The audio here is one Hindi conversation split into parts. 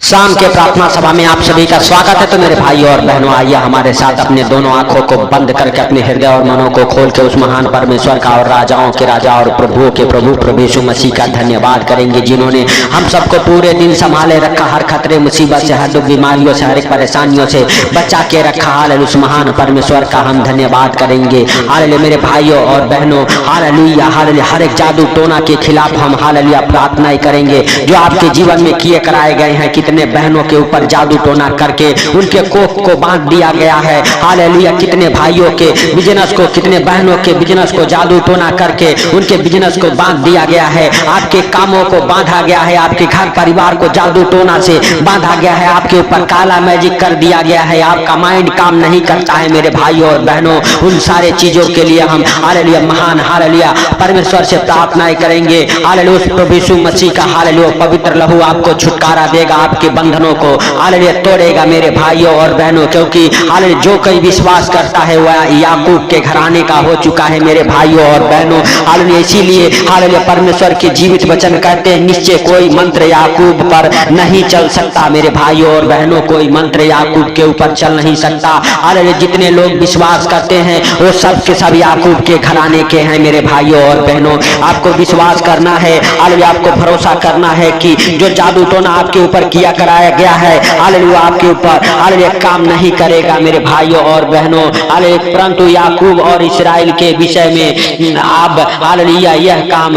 शाम के प्रार्थना सभा में आप सभी का स्वागत है। तो मेरे भाइयों और बहनों, आइए हमारे साथ अपने दोनों आंखों को बंद करके अपने हृदय और मनों को खोल के उस महान परमेश्वर का और राजाओं के राजा और प्रभुओं के प्रभु प्रभु यीशु मसीह का धन्यवाद करेंगे, जिन्होंने हम सबको पूरे दिन संभाले रखा, हर खतरे मुसीबत से, हर दुख बीमारियों से, हर एक परेशानियों से बचा के रखा। हालेलुया, उस महान परमेश्वर का हम धन्यवाद करेंगे। हालेलुया मेरे भाइयों और बहनों, हालेलुया हालेलुया। हर एक जादू टोना के खिलाफ हम हालेलुया प्रार्थनाएं करेंगे जो आपके जीवन में किए कराए गए हैं। कितने बहनों के ऊपर जादू टोना करके उनके कोख को बांध दिया गया है। हालेलुया, कितने भाइयों के बिजनेस को, कितने बहनों के बिजनेस को जादू टोना करके उनके बिजनेस को बांध दिया गया है। आपके कामों को बांधा गया है, आपके घर परिवार को जादू टोना से बांधा गया है, आपके ऊपर काला मैजिक कर दिया गया है, आपका माइंड काम नहीं करता है। मेरे भाइयों और बहनों, उन सारे चीजों के लिए हम हालेलुया महान हालेलुया परमेश्वर से प्रार्थनाएं करेंगे। हालेलुया, उस प्रभु यीशु मसीह का हालेलुया पवित्र लहू आपको छुटकारा देगा, आपके बंधनों को हालेलुया तोड़ेगा मेरे भाइयों और बहनों। क्योंकि हालेलुया जो कोई विश्वास करता है वह याकूब के घराने का हो चुका है मेरे भाइयों और बहनों। हालेलुया, इसीलिए हालेलुया परमेश्वर के जीवित वचन कहते हैं, निश्चय कोई मंत्र याकूब पर नहीं चल सकता। मेरे भाइयों और बहनों, कोई मंत्र याकूब के ऊपर चल नहीं सकता। हालेलुया, जितने लोग विश्वास करते हैं वो सब के सब याकूब के घराने के हैं मेरे भाइयों और बहनों। आपको विश्वास करना है, हालेलुया आपको भरोसा करना है कि जो जादू टोना आपके ऊपर किया कराया गया है हालेलुया आपके ऊपर हालेलुया काम नहीं करेगा मेरे भाइयों और बहनों। हालेलुया, परंतु याकूब और इस्राएल के विषय में अब हालेलुया यह काम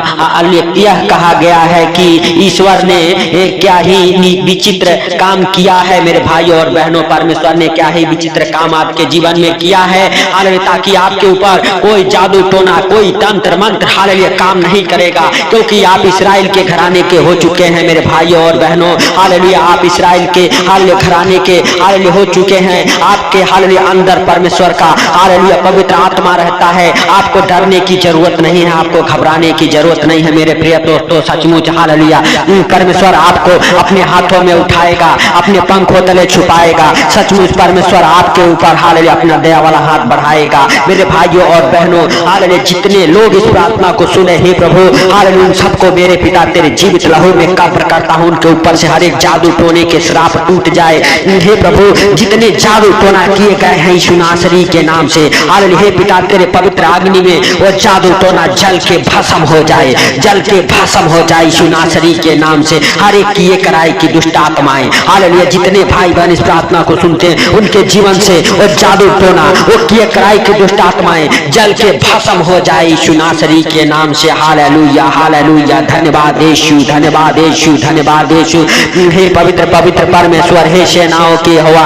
यह कहा गया है कि ईश्वर ने क्या ही विचित्र काम किया है मेरे भाइयों और बहनों। परमेश्वर ने क्या ही विचित्र काम आपके जीवन में किया है हालेलुया, ताकि आपके ऊपर कोई जादू टोना, कोई तंत्र मंत्र हालेलुया काम नहीं करेगा, क्योंकि आप इस्राएल के घराने के हो चुके हैं मेरे भाइयों और बहनों। हालेलुया, आप इस्राएल के हालेलुया घराने के हालेलुया हो चुके हैं। आपके हालेलुया अंदर परमेश्वर का हालेलुया पवित्र आत्मा रहता है। आपको डरने की जरूरत नहीं है, आपको घबराने की जरूरत नहीं है मेरे प्रिय दोस्तों। सचमुच हालेलुया परमेश्वर आपको अपने हाथों में उठाएगा, अपने पंखों तले छुपाएगा। सचमुच परमेश्वर आपके ऊपर हालेलुया अपना दया वाला हाथ बढ़ाएगा मेरे भाइयों और बहनों। हालेलुया, जितने लोग इस प्रार्थना को सुने, हे प्रभु हालेलुया उन सबको मेरे पिता तेरे जीवित लहू में कब्र करता हूं, उनके ऊपर से हर एक जादू टोने के श्राप टूट जाए। हे प्रभु, जितने जादू टोना किए गए हैं यीशु नासरी के नाम से, हालेलुया हे पिता तेरे पवित्र अग्नि में वो जादू टोना जल के भस्म हो जाए, जल के भस्म हो जाए यीशु नासरी के नाम से। हर एक किए कराए की दुष्ट आत्माएं हालेलुया, जितने भाई बहन इस प्रार्थना को सुनते हैं उनके जीवन से वो जादू टोना, वो किए कराए की दुष्ट आत्माएं जल के भस्म हो जाए यीशु नासरी के नाम से। हालेलुया हालेलुया, धन्यवाद यीशु, धन्यवाद यीशु, धन्यवाद यीशु। हे पवित्र पवित्र परमेश्वर, हे सेनाओं की हवा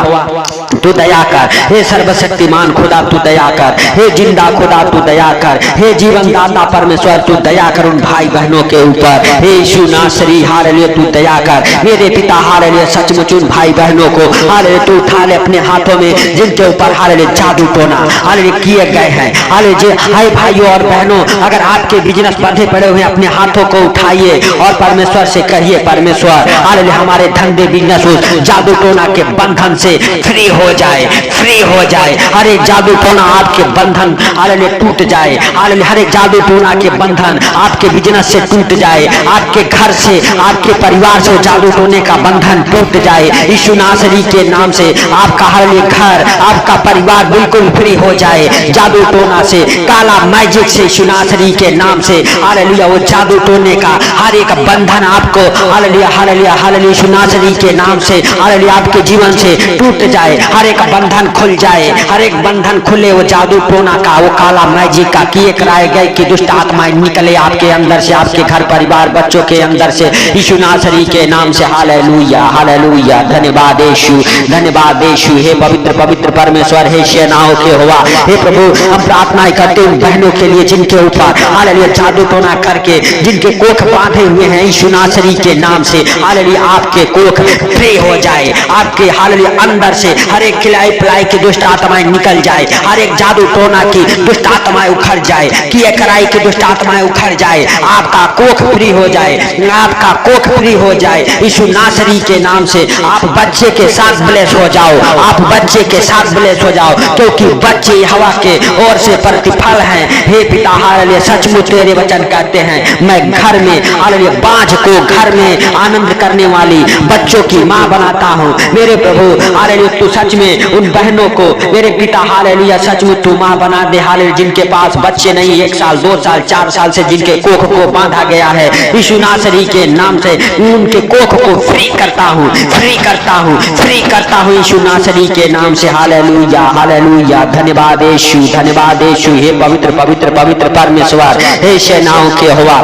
तू दया कर, हे सर्वशक्तिमान खुदा तू दया कर, हे जिंदा खुदा तू दया कर, हे जीवन दाता परमेश्वर तू दया कर उन भाई बहनों के ऊपर। हे यीशु नासरी हालेलुया तू दया कर मेरे पिता हालेलुया। सचमुच उन भाई बहनों को हालेलुया तू उठा ले अपने हाथों में, जिनके ऊपर हालेलुया जादू टोना हालेलुया किए गए हैं। हालेलुया हाय भाइयों और बहनों, अगर आपके बिजनेस बंधे पड़े हुए अपने हाथों को उठाइए और परमेश्वर से कहिए, परमेश्वर हालेलुया हमारे धंधे बिजनेस जादू टोना के बंधन से फ्री हो जाए, फ्री हो जाए। हर एक जादू टोना आपके बंधन हालेलुया टूट जाए। हालेलुया हर एक जादू टोना के बंधन आपके बिजनेस से टूट जाए, आपके घर से, आपके परिवार से जादू टोने का बंधन टूट जाए यीशु नासरी के नाम से। आपका हालेलुया घर, आपका परिवार बिल्कुल फ्री हो जाए जादू टोना से, काला मैजिक से यीशु नासरी के नाम से। हालेलुया वो जादू टोने का हर एक बंधन आपको हालेलुया हालेलुया हालेलुया यीशु नासरी के नाम से हालेलुया आपके जीवन से टूट जाए। हर एक बंधन खुल जाए, हर एक बंधन खुले। वो जादू टोना का, वो काला मैजिक का किए कराए गए की दुष्ट आत्माएं निकले आपके अंदर से, आपके घर परिवार बच्चों के अंदर से यीशु नासरी के नाम से। हालेलुया हालेलुया, धन्यवाद यीशु, धन्यवाद यीशु। हे पवित्र पवित्र परमेश्वर, हे सेनाओं के होवा, हे प्रभु हम प्रार्थनाएं करते हैं बहनों के लिए जिनके ऊपर हालेलुया जादू टोना करके जिनके कोख बांधे हुए हैं यीशु नासरी के नाम से। हालेलुया आपके कोख फ्री हो जाए, आपके हालेलुया अंदर से हर हर एक खिलाई पिलाई की दुष्ट आत्माएं निकल जाए, हर एक जादू टोना की दुष्ट आत्माएं उखड़ जाए, किए कराई की दुष्ट आत्माएं उखड़ जाए, आपका कोख फ्री हो जाए, आपका कोख फ्री हो जाए। यीशु नासरी के नाम से आप बच्चे के साथ ब्लेस हो जाओ, आप बच्चे के साथ ब्लेस हो जाओ, क्योंकि बच्चे हवा के ओर से प्रतिफल हैं। हे पिता हालेलुया, सचमुच तेरे वचन कहते हैं मैं घर में हालेलुया बाँझ को घर में आनंद करने वाली बच्चों की माँ बनाता हूँ। मेरे प्रभु हालेलुया, तू सच में उन बहनों को मेरे पिता हालेलुया सचमुच तू माँ बना दे हालेलुया, जिनके पास बच्चे नहीं, 1 साल 2 साल 4 साल से जिनके कोख को बांधा गया है, यीशु नासरी के नाम से उनके कोख को फ्री करता हूँ, फ्री करता हूँ, फ्री करता हूँ यीशु नासरी के नाम से। हालेलुया हालेलुया, धन्यवाद यीशु, धन्यवाद यीशु। हे पवित्र पवित्र पवित्र परमेश्वर, हे सेनाओं के यहोवा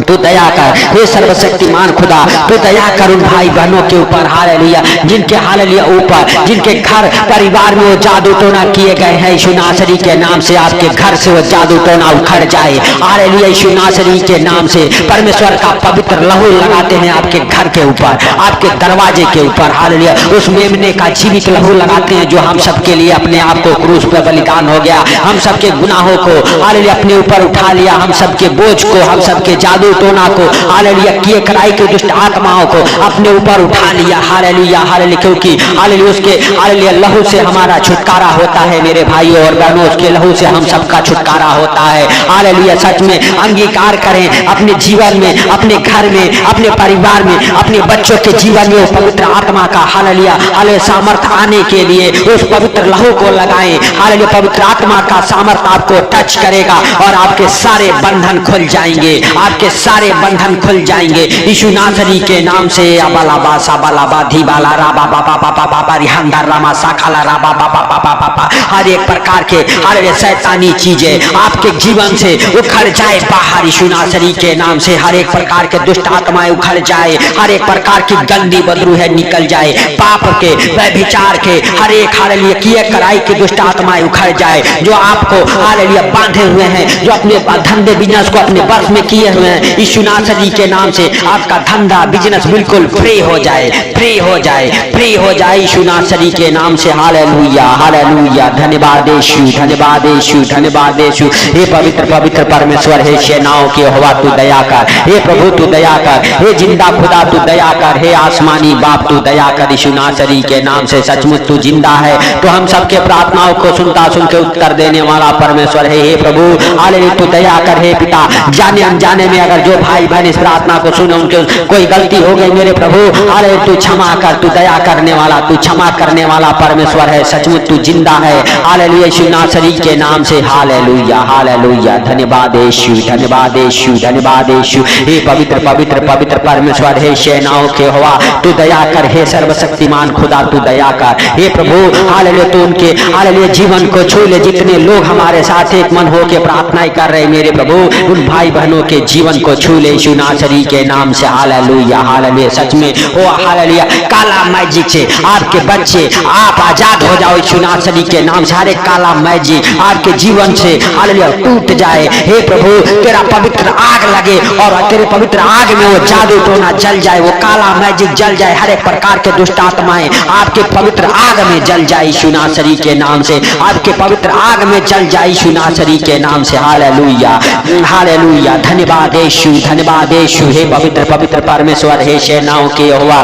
तू दया कर, हे सर्वशक्तिमान खुदा तू दया कर उन भाई बहनों के ऊपर हालेलुया, जिनके हालेलुया ऊपर जिनके घर परिवार में वो जादू टोना किए गए हैं, यीशु नासरी के नाम से आपके घर से वो जादू टोना उखड़ जाए हालेलुया। यीशु नासरी के नाम से परमेश्वर का पवित्र लहू लगाते हैं आपके घर के ऊपर, आपके दरवाजे के ऊपर हालेलुया। उस मेमने का जीवित लहू लगाते हैं जो हम सबके लिए अपने आप को क्रूस पर बलिदान हो गया, हम सबके गुनाहों को हालेलुया अपने ऊपर उठा लिया, हम सबके बोझ को, हम सबके जादू टोना को हालेलुया, किए कराई की दुष्ट आत्माओं को अपने ऊपर उठा लिया हालेलुया हालेलुया, क्योंकि हालेलुया उसके हालेलुया लहू से हमारा छुटकारा होता है। मेरे भाइयों और बहनों, उसके लहू से हम सबका छुटकारा होता है हालेलुया। सच में अंगीकार करें अपने जीवन में, अपने घर में, अपने परिवार में, अपने बच्चों के जीवन में उस पवित्र आत्मा का हालेलुया हालेलुया सामर्थ्य आने के लिए उस पवित्र लहू को लगाएं हालेलुया। पवित्र आत्मा का सामर्थ्य आपको टच करेगा और आपके सारे बंधन खुल जाएंगे, आपके सारे बंधन खुल जाएंगे यीशु नासरी के नाम से। अबलाबा साबलाबा धीबाला राबा बाबा बाबा बाबा रिहंदा रामा साखाला राबा बाबा बाबा बाबा, हर एक प्रकार के हालेलुया शैतानी चीजें आपके जीवन से उखड़ जाए बाहर यीशु नासरी के नाम से। हर एक प्रकार के दुष्ट आत्माएं उखड़ जाए, हर एक प्रकार की गंदी बदरू है निकल जाए, पाप के व्यभिचार के हर एक हालेलुया किए कराई की दुष्ट आत्माएं उखड़ जाए जो आपको हालेलुया बांधे हुए हैं, जो अपने धंधे बिजनेस को अपने बस में किए हुए हैं, यीशु नासरी के नाम से आपका धंधा बिजनेस बिल्कुल फ्री हो जाए, फ्री हो जाए, फ्री हो जाए यीशु नासरी के नाम से। हालेलुया हालेलुया, धन्यवाद यीशु, धन्यवाद यीशु, धन्यवाद यीशु। हे पवित्र पवित्र परमेश्वर, हे सेनाओं के यहोवा तू दया कर, हे प्रभु तू दया कर, हे जिंदा खुदा तू दया कर, हे आसमानी बाप तू दया कर यीशु नासरी के नाम से। सचमुच तू जिंदा है, तो हम सबके प्रार्थनाओं को सुनता सुन के उत्तर देने वाला परमेश्वर है। हे प्रभु हालेलुया तू दया कर, हे पिता जाने अनजाने में अगर जो भाई बहन इस प्रार्थना को सुने उनके कोई गलती हो गई मेरे प्रभु हालेलुया तू क्षमा कर, तू दया करने वाला, तू क्षमा करने वाला परमेश्वर है। सचमुच तू जिंदा है हालेलुया यीशु नासरी के नाम से। हालेलुया हालेलुया, धन्यवाद यीशु, धन्यवाद यीशु, धन्यवाद यीशु। हे पवित्र पवित्र पवित्र परमेश्वर, हे सेनाओं के यहोवा तू दया कर, हे सर्वशक्तिमान खुदा तू दया कर। हे प्रभु हालेलुया तू उनके हालेलुया जीवन को छू ले, जितने लोग हमारे साथ एक मन हो के प्रार्थनाएं कर रहे मेरे प्रभु उन भाई बहनों के जीवन को छू ले यीशु नासरी के नाम से। हालेलुया हालेलुया, सच में हो हालेलुया काला मैजिक से आपके बच्चे आप आजाद हो जाओ यीशु नासरी के नाम से। हर एक काला मैजिक आपके जीवन से हालेलुया टूट जाए। हे प्रभु तेरा पवित्र आग लगे और तेरे पवित्र आग में वो जादू टोना जल जाए, वो काला मैजिक जल जाए, हर एक प्रकार के दुष्ट आत्माएं आपके पवित्र आग में जल जाए यीशु नासरी के नाम से, आपके पवित्र आग में जल जाए यीशु नासरी के नाम से। हालेलुया हालेलुया, धन्यवाद यीशु, धन्यवाद यीशु। हे पवित्र पवित्र परमेश्वर, हे सेनाओं के यहोवा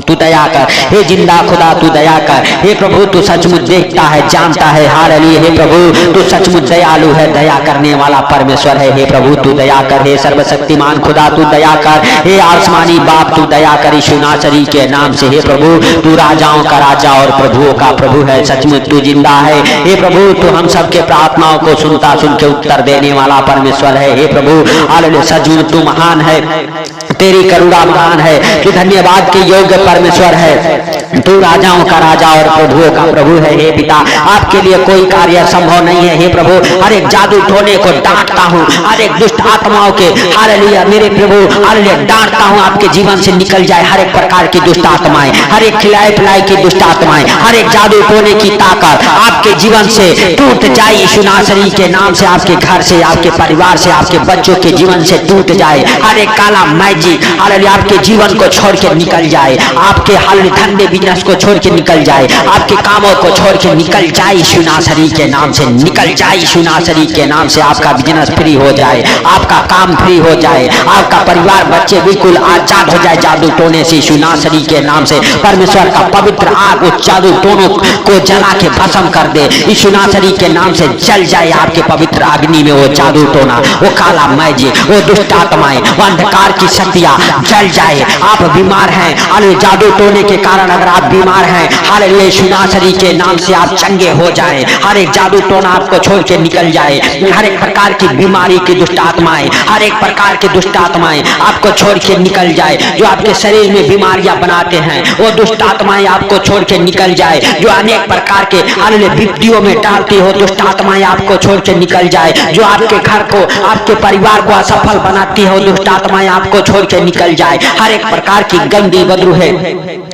तू दया कर, हे जिंदा खुदा तू दया कर। हे प्रभु तू सचमुच देखता है, जानता है हालेलुया। हे प्रभु तू सचमुच दयालु है, दया करने वाला परमेश्वर है। हे प्रभु तू दया कर, हे सर्वशक्तिमान खुदा तू दया कर, हे आसमानी बाप तू दया कर यीशु नासरी के नाम से। हे प्रभु तू राजाओं का राजा और प्रभुओं का प्रभु है, सचमुच तू जिंदा है। हे प्रभु तू हम सबके प्रार्थनाओं को सुनता सुन के उत्तर देने वाला परमेश्वर है। हे प्रभु हालेलुया सचमुच तू महान है, तेरी करुणा महान है, तू धन्यवाद के योग्य परमेश्वर है, तू राजाओं का राजा और प्रभुओं का प्रभु है। हे पिता आपके लिए कोई कार्य संभव नहीं है। हे प्रभु हर एक जादू टोने को डांटता हूँ, हर एक दुष्ट आत्माओं के हालेलुया मेरे प्रभु हालेलुया डांटता हूँ, आपके जीवन से निकल जाए हर एक प्रकार की दुष्ट आत्माएं, हर एक खिलाए पिलाई की दुष्ट आत्माएं, हर एक जादू टोने की ताकत आपके जीवन से टूट जाए यीशु नासरी के नाम से। आपके घर से, आपके परिवार से, आपके बच्चों के जीवन से टूट जाए हर एक काला मैजिक जी हालेलुया आपके जीवन को छोड़ के निकल जाए, आपके हालेलुया धंधे बिजनेस को छोड़ के निकल जाए, आपके कामों को छोड़ के निकल जाए यीशु नासरी के नाम से, निकल जाए यीशु नासरी के नाम से। आपका बिजनेस फ्री हो जाए, आपका काम फ्री हो जाए, आपका परिवार बच्चे बिल्कुल आजाद हो जाए जादू टोने से यीशु नासरी के नाम से। परमेश्वर का पवित्र आग उस जादू टोनों को जला के भस्म कर दे यीशु नासरी के नाम से। जल जाए आपके पवित्र अग्नि में वो जादू टोना, वो काला मैजिक, वो दुष्ट आत्माएं, वो अंधकार की शक्तियां जल जाए। आप बीमार हैं हालेलुया जादू टोने के कारण, अगर आप बीमार हैं हालेलुया यीशु नासरी के नाम से आप चंगे हो जाएं। हर एक जादू टोना आपको छोड़ के निकल जाए, हर एक प्रकार की बीमारी की दुष्ट आत्माएं, हर एक प्रकार की दुष्ट आत्माएं आपको छोड़ के निकल जाए। जो आपके शरीर में बीमारियां बनाते हैं वो दुष्ट आत्माएं आपको छोड़ के निकल जाए। जो अनेक प्रकार के हालेलुया विपत्तियों में डालती हो दुष्ट आत्माएं आपको छोड़ के निकल जाए। जो आपके घर को आपके परिवार को असफल बनाती हो दुष्ट आत्माएं आपको छोड़ के निकल जाए। हर एक प्रकार की गंदी बदरू है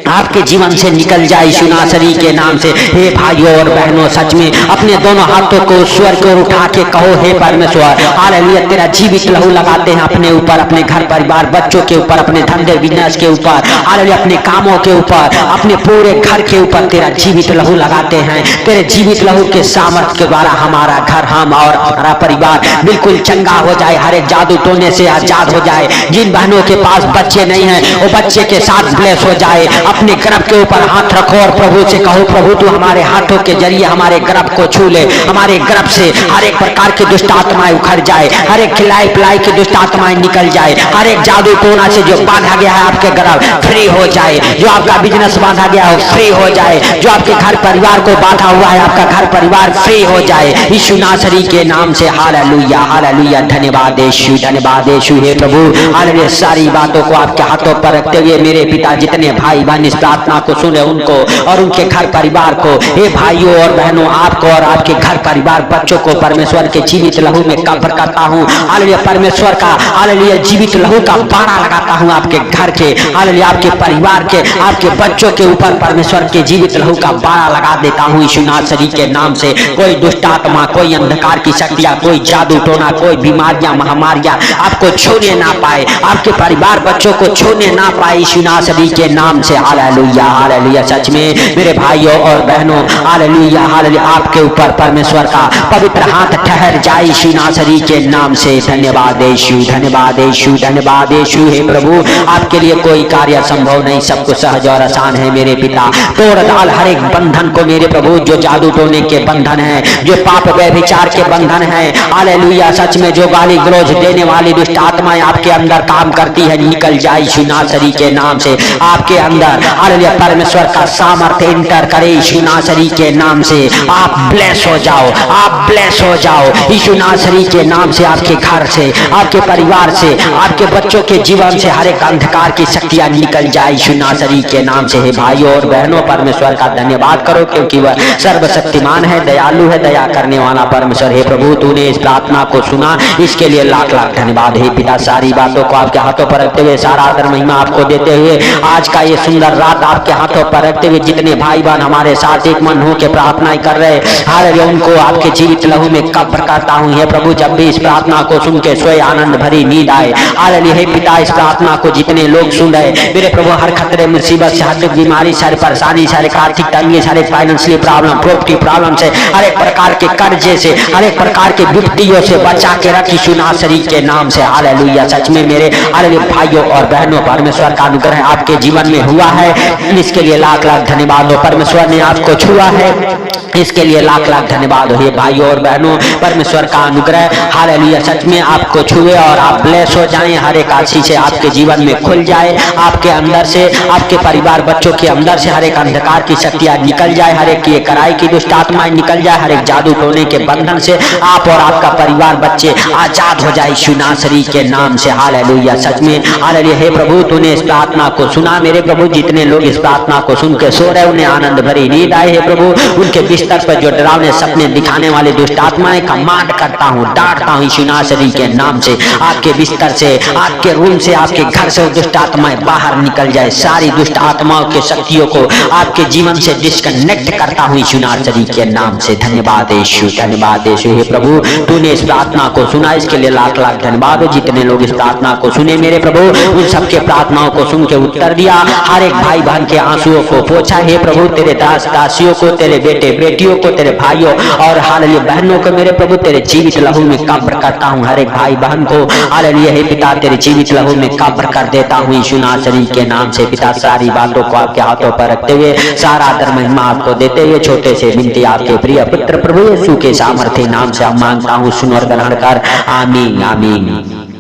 आपके जीवन से निकल जाए यीशु नासरी के नाम से। हे भाइयों और बहनों सच में अपने दोनों हाथों को स्वर को उठा के कहो हे परमेश्वर हालेलुया तेरा जीवित लहू लगाते हैं अपने ऊपर, अपने घर परिवार बच्चों के ऊपर, अपने धंधे बिजनेस के ऊपर, हालेलुया अपने कामों के ऊपर, अपने पूरे घर के ऊपर तेरा जीवित लहू लगाते हैं। तेरे जीवित लहू के सामर्थ्य के द्वारा हमारा घर, हम और हमारा परिवार बिल्कुल चंगा हो जाए, हर एक जादू टोने से आजाद हो जाए। जिन बहनों के पास बच्चे नहीं हैं वो बच्चे के साथ ब्लेस हो जाए। अपने गर्भ के ऊपर हाथ रखो और प्रभु से कहो प्रभु तू हमारे हाथों के जरिए हमारे गर्भ को छू ले, हमारे गर्भ से हर एक प्रकार की दुष्ट आत्माएं उखड़ जाए, हर एक खिलाई पिलाई की दुष्ट आत्माएं निकल जाए, हर एक जादू टोना से जो बांधा गया है आपके गर्भ फ्री हो जाए, जो आपका बिजनेस बांधा गया है फ्री हो जाए, जो आपके घर परिवार को बांधा हुआ है आपका घर परिवार फ्री हो जाए यीशु नासरी के नाम से। हालेलुया हालेलुया धन्यवाद यीशु, धन्यवाद यीशु। हे प्रभु हालेलुया सारी बातों को आपके हाथों पर रखते हुए मेरे पिता जितने भाई बहन इस प्रार्थना को सुने उनको और उनके घर परिवार को, हे भाइयों और बहनों आपको और आपके घर परिवार बच्चों को परमेश्वर के जीवित लहू में कब्र करता हूँ। हालेलुया परमेश्वर का हालेलुया जीवित लहू का बाड़ा लगाता हूँ आपके घर के, हालेलुया आपके परिवार के, आपके बच्चों के ऊपर परमेश्वर के जीवित लहू का बाड़ा लगा देता हूँ यीशु नासरी के नाम से। कोई दुष्ट आत्मा, कोई अंधकार की शक्तियां, कोई जादू टोना, कोई बीमारियां महामारियां आपको छूने ना पाए, आपके परिवार बच्चों को छूने ना पाए यीशु नासरी के नाम से। हालेलुया हालेलुया सच में मेरे भाइयों और बहनों हालेलुया हालेलुया आपके ऊपर परमेश्वर का पवित्र हाथ ठहर जाए यीशु नासरी के नाम से। धन्यवाद यीशु, धन्यवाद यीशु, धन्यवाद यीशु। हे प्रभु आपके लिए कोई कार्य संभव नहीं, सब कुछ सहज और आसान है मेरे पिता। तोड़ डाल हर एक बंधन को मेरे प्रभु, जो जादू टोने के बंधन है, जो पाप व्यभिचार के बंधन है, हालेलुया सच में जो गाली गलौज देने वाली दुष्ट आत्माएं आपके अंदर काम करती है निकल जाए यीशु नासरी के नाम से। आपके अंदर हालेलुया परमेश्वर का सामर्थ्य इंटर करे यीशु नासरी के नाम से। आप ब्लेस हो जाओ, आप ब्लेस हो जाओ यीशु नासरी के नाम से। आपके घर से, आपके परिवार से, आपके बच्चों के जीवन से हर एक अंधकार की शक्तियां निकल जाए यीशु नासरी के नाम से। हे भाइयों और बहनों परमेश्वर का धन्यवाद करो क्योंकि वह सर्वशक्तिमान है, दयालु है, दया करने वाला परमेश्वर। हे प्रभु तूने इस प्रार्थना को सुना, इसके लिए लाख लाख धन्यवाद। हे पिता सारी बातों को आपके हाथों पर रखते हुए, सारा आदर महिमा आपको देते हुए, आज का ये सुंदर रात आपके हाथों पर रखते हुए जितने भाई बहन हमारे साथ एक मन हो के प्रार्थनाएं कर रहे हालेलुया उनको आपके जीवित लहू में कब्र करता हूँ। हे प्रभु जब भी इस प्रार्थना को सुन के सोए आनंद भरी नींद आए हालेलुया। हे पिता इस प्रार्थना को जितने लोग सुन रहे मेरे प्रभु हर खतरे मुसीबत से, हर बीमारी, सारी परेशानी, सारे आर्थिक तंगी, सारे फाइनेंशियल प्रॉब्लम, प्रॉपर्टी प्रॉब्लम से, हर एक प्रकार के कर्जे से, हर एक प्रकार के विपत्तियों से बचा के रख यीशु नासरी के नाम से। हालेलुया सच में मेरे हालेलुया भाइयों और बहनों परमेश्वर का अनुग्रह आपके जीवन में हुआ है, इसके लिए लाख लाख धन्यवाद हो। परमेश्वर ने आपको छुआ है, इसके लिए लाख लाख धन्यवाद हो। भाइयों और बहनों परमेश्वर का अनुग्रह हालेलुया सच में आपको छुए और आप ब्लेस हो जाएं, हर एक आशीष से आपके जीवन में खुल जाए, आपके अंदर से, आपके परिवार बच्चों के अंदर से हर एक अंधकार की शक्तियां निकल जाए, हर एक की कराई की दुष्ट आत्माएं निकल जाए, हर एक जादू टोने के बंधन से आप और आपका परिवार बच्चे आजाद हो जाए यीशु नासरी के नाम से। हालेलुया सच में हालेलुया। हे प्रभु तूने इस प्रार्थना को सुना मेरे प्रभु, जितने जितने लोग इस प्रार्थना को सुन के सो रहे उन्हें आनंद भरी नींद आए है प्रभु। उनके बिस्तर पर जो डरावने सपने दिखाने वाले दुष्ट आत्माएं कमांड करता हूँ, डांटता हूँ यीशु नासरी के नाम से। आपके बिस्तर से, आपके रूम से, आपके घर से दुष्ट आत्माएं बाहर निकल जाए। सारी दुष्ट आत्माओं के शक्तियों को आपके जीवन से डिस्कनेक्ट करता हूँ यीशु नासरी के नाम से। धन्यवाद यीशु, धन्यवाद यीशु। हे प्रभु, तूने इस प्रार्थना को सुना, इसके लिए लाख लाख धन्यवाद। जितने लोग इस प्रार्थना को सुने मेरे प्रभु, उन सबके प्रार्थनाओं को सुन के उत्तर दिया, हर एक भाई बहन के आंसुओं को पोंछा। हे प्रभु, तेरे दास दासियों को, तेरे बेटे बेटियों को, तेरे भाइयों और हालेलुया बहनों को मेरे प्रभु तेरे जीवित लहू में कब्र करता हूँ। हर एक भाई बहन को हालेलुया हे पिता तेरे जीवित लहू में कब्र कर देता हूँ यीशु नासरी के नाम से। पिता, सारी बातों को आपके हाथों पर रखते हुए, सारा आदर महिमा आपको देते हुए, छोटे से विनती आपके प्रिय पुत्र प्रभु यीशु के सामर्थ्य नाम से हम मांगता हूँ, सुन और ग्रहण कर। आमीन आमीन।